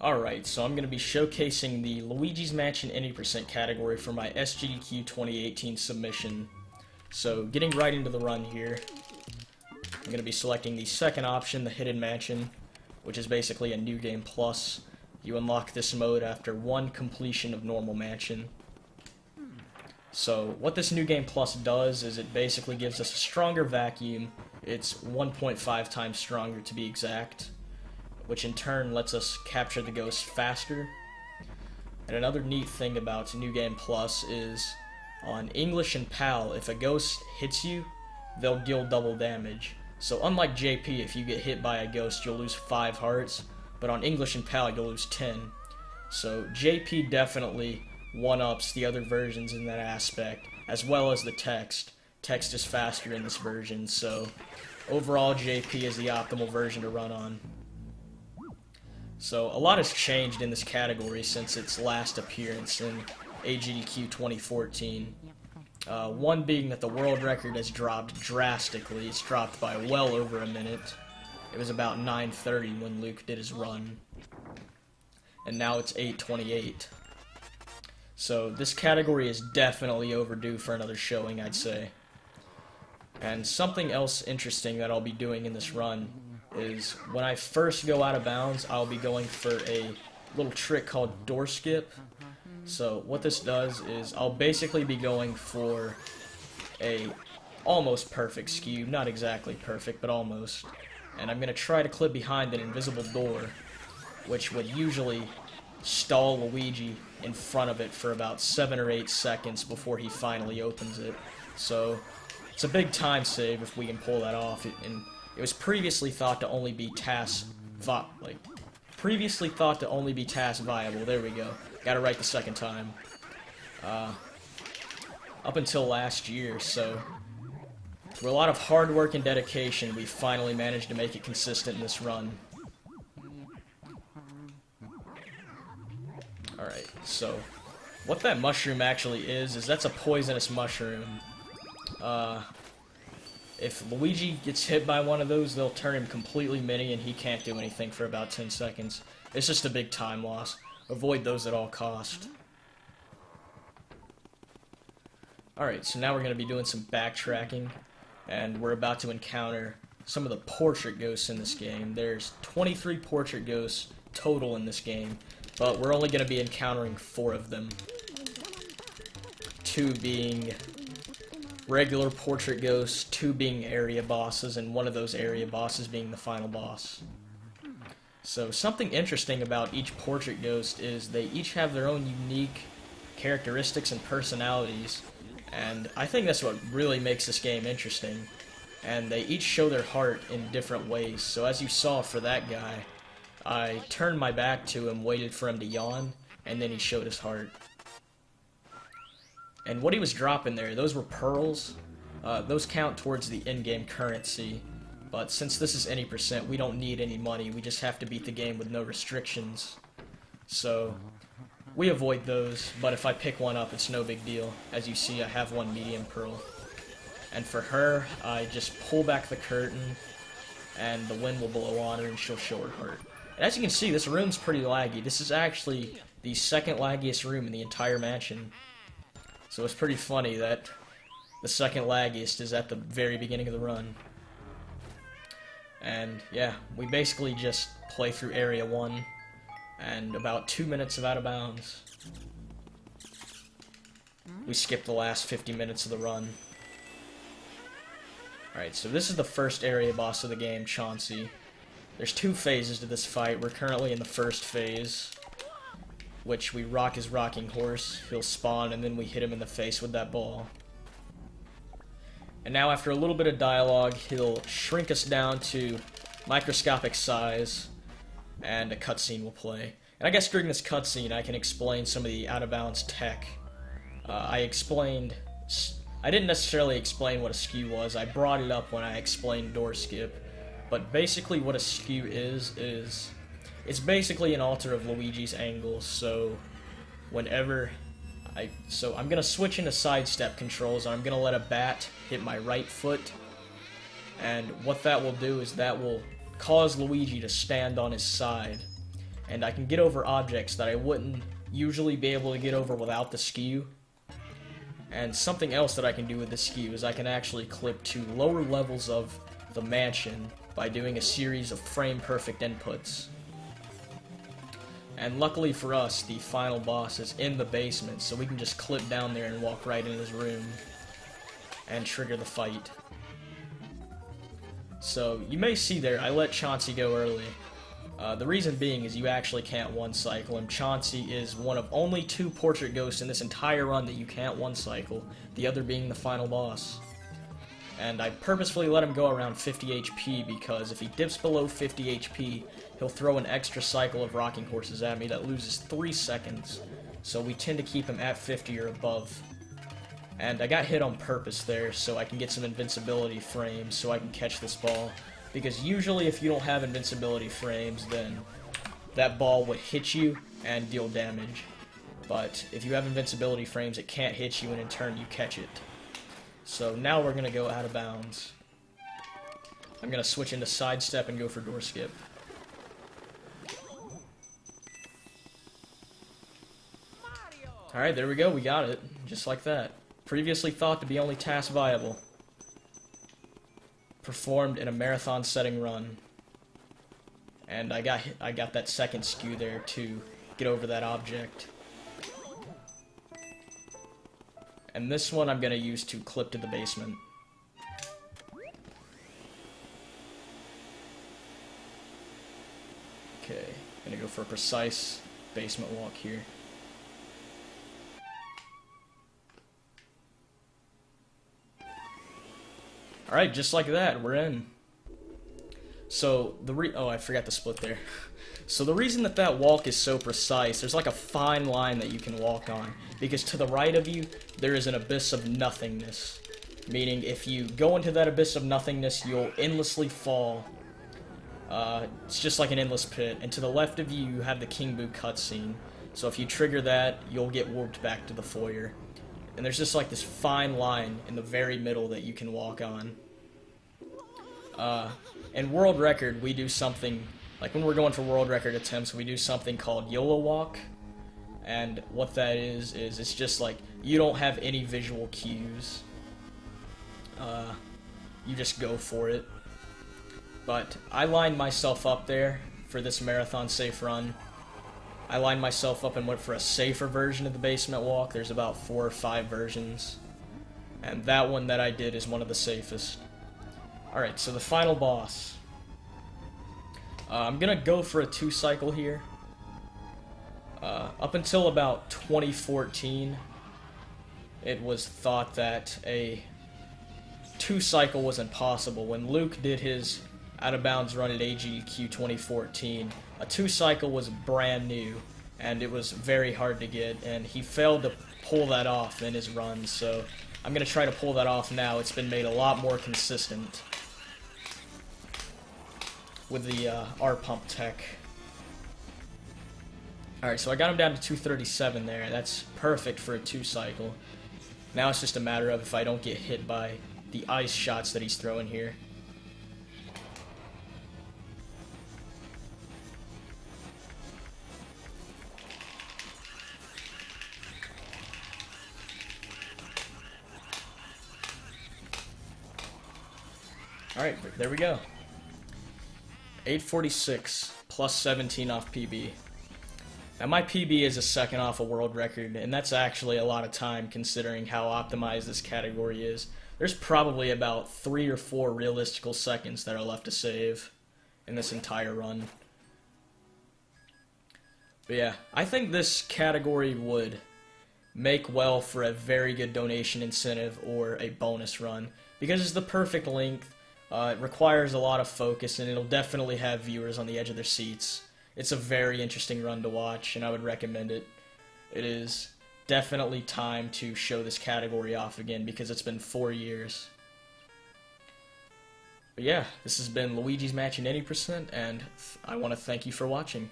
Alright, so I'm going to be showcasing the Luigi's Mansion Any Percent category for my SGDQ 2018 submission. So, getting right into the run here, I'm going to be selecting the second option, the Hidden Mansion, which is basically a New Game Plus. You unlock this mode after one completion of Normal Mansion. So, what this New Game Plus does is it basically gives us a stronger vacuum. It's 1.5 times stronger to be exact, which in turn lets us capture the ghost faster. And another neat thing about New Game Plus is, on English and PAL, if a ghost hits you, they'll deal double damage. So unlike JP, if you get hit by a ghost, you'll lose 5 hearts, but on English and PAL, you'll lose 10. So JP definitely one-ups the other versions in that aspect, as well as the text. Text is faster in this version, so overall JP is the optimal version to run on. So, a lot has changed in this category since its last appearance in AGDQ 2014. One being that the world record has dropped drastically. It's dropped by well over a minute. It was about 9:30 when Luke did his run. And now it's 8:28. So, this category is definitely overdue for another showing, I'd say. And something else interesting that I'll be doing in this run is when I first go out of bounds, I'll be going for a little trick called door skip. So what this does is I'll basically be going for a almost perfect skew, not exactly perfect, but almost. And I'm going to try to clip behind an invisible door, which would usually stall Luigi in front of it for about 7 or 8 seconds before he finally opens it. So it's a big time save if we can pull that off. It was previously thought to only be task viable. There we go. Got it right the second time. Up until last year, so through a lot of hard work and dedication, we finally managed to make it consistent in this run. Alright, so what that mushroom actually is that's a poisonous mushroom. If Luigi gets hit by one of those, they'll turn him completely mini and he can't do anything for about 10 seconds. It's just a big time loss. Avoid those at all cost. Alright, so now we're going to be doing some backtracking, and we're about to encounter some of the portrait ghosts in this game. There's 23 portrait ghosts total in this game, but we're only going to be encountering 4 of them. 2 being regular portrait ghosts, 2 being area bosses, and 1 of those area bosses being the final boss. So something interesting about each portrait ghost is they each have their own unique characteristics and personalities, and I think that's what really makes this game interesting. And they each show their heart in different ways. So as you saw for that guy, I turned my back to him, waited for him to yawn, and then he showed his heart. And what he was dropping there, those were pearls. Those count towards the in-game currency. But since this is any percent, we don't need any money. We just have to beat the game with no restrictions. So we avoid those, but if I pick one up, it's no big deal. As you see, I have 1 medium pearl. And for her, I just pull back the curtain, and the wind will blow on her, and she'll show her heart. And as you can see, this room's pretty laggy. This is actually the second laggiest room in the entire mansion. So it's pretty funny that the second laggiest is at the very beginning of the run. And yeah, we basically just play through Area 1 and about 2 minutes of out of bounds. We skip the last 50 minutes of the run. Alright, so this is the first area boss of the game, Chauncey. There's 2 phases to this fight. We're currently in the first phase, which we rock his rocking horse. He'll spawn, and then we hit him in the face with that ball. And now, after a little bit of dialogue, he'll shrink us down to microscopic size, and a cutscene will play. And I guess during this cutscene, I can explain some of the out-of-bounds tech. I didn't necessarily explain what a skew was. I brought it up when I explained door skip. But basically what a skew is it's basically an alter of Luigi's angle, so I'm gonna switch into sidestep controls, and I'm gonna let a bat hit my right foot, and what that will do is that will cause Luigi to stand on his side, and I can get over objects that I wouldn't usually be able to get over without the skew. And something else that I can do with the skew is I can actually clip to lower levels of the mansion by doing a series of frame-perfect inputs. And luckily for us, the final boss is in the basement, so we can just clip down there and walk right in his room and trigger the fight. So, you may see there, I let Chauncey go early. The reason being is you actually can't one-cycle him. Chauncey is one of only 2 portrait ghosts in this entire run that you can't one-cycle, the other being the final boss. And I purposefully let him go around 50 HP because if he dips below 50 HP, he'll throw an extra cycle of rocking horses at me that loses 3 seconds. So we tend to keep him at 50 or above. And I got hit on purpose there so I can get some invincibility frames so I can catch this ball. Because usually if you don't have invincibility frames, then that ball would hit you and deal damage. But if you have invincibility frames, it can't hit you, and in turn you catch it. So now we're going to go out of bounds. I'm going to switch into sidestep and go for door skip. Alright, there we go, we got it. Just like that. Previously thought to be only task viable. Performed in a marathon setting run. And I got that second skew there to get over that object. And this one I'm going to use to clip to the basement. Okay, going to go for a precise basement walk here. Alright, just like that, we're in. So, oh, I forgot to split there. So the reason that that walk is so precise, there's like a fine line that you can walk on. Because to the right of you, there is an abyss of nothingness. Meaning, if you go into that abyss of nothingness, you'll endlessly fall. It's just like an endless pit. And to the left of you, you have the King Boo cutscene. So if you trigger that, you'll get warped back to the foyer. And there's just like this fine line in the very middle that you can walk on. In World Record, we do something, like when we're going for World Record attempts, we do something called YOLO Walk. And what that is it's just like, you don't have any visual cues. You just go for it. But I lined myself up there for this marathon safe run. I lined myself up and went for a safer version of the basement walk. There's about 4 or 5 versions. And that one that I did is one of the safest. Alright, so the final boss. I'm gonna go for a 2-cycle here. Up until about 2014, it was thought that a 2-cycle was impossible. When Luke did his out-of-bounds run at AGDQ 2014, a 2-cycle was brand new, and it was very hard to get, and he failed to pull that off in his run, so I'm going to try to pull that off now. It's been made a lot more consistent with the R-Pump tech. Alright, so I got him down to 237 there. That's perfect for a 2-cycle. Now it's just a matter of if I don't get hit by the ice shots that he's throwing here. Alright, there we go. 846 plus 17 off PB. Now my PB is a second off a world record, and that's actually a lot of time considering how optimized this category is. There's probably about 3 or 4 realistical seconds that are left to save in this entire run. But yeah, I think this category would make well for a very good donation incentive or a bonus run, because it's the perfect length. It requires a lot of focus, and it'll definitely have viewers on the edge of their seats. It's a very interesting run to watch, and I would recommend it. It is definitely time to show this category off again, because it's been 4 years. But yeah, this has been Luigi's Matching 80%, and I want to thank you for watching.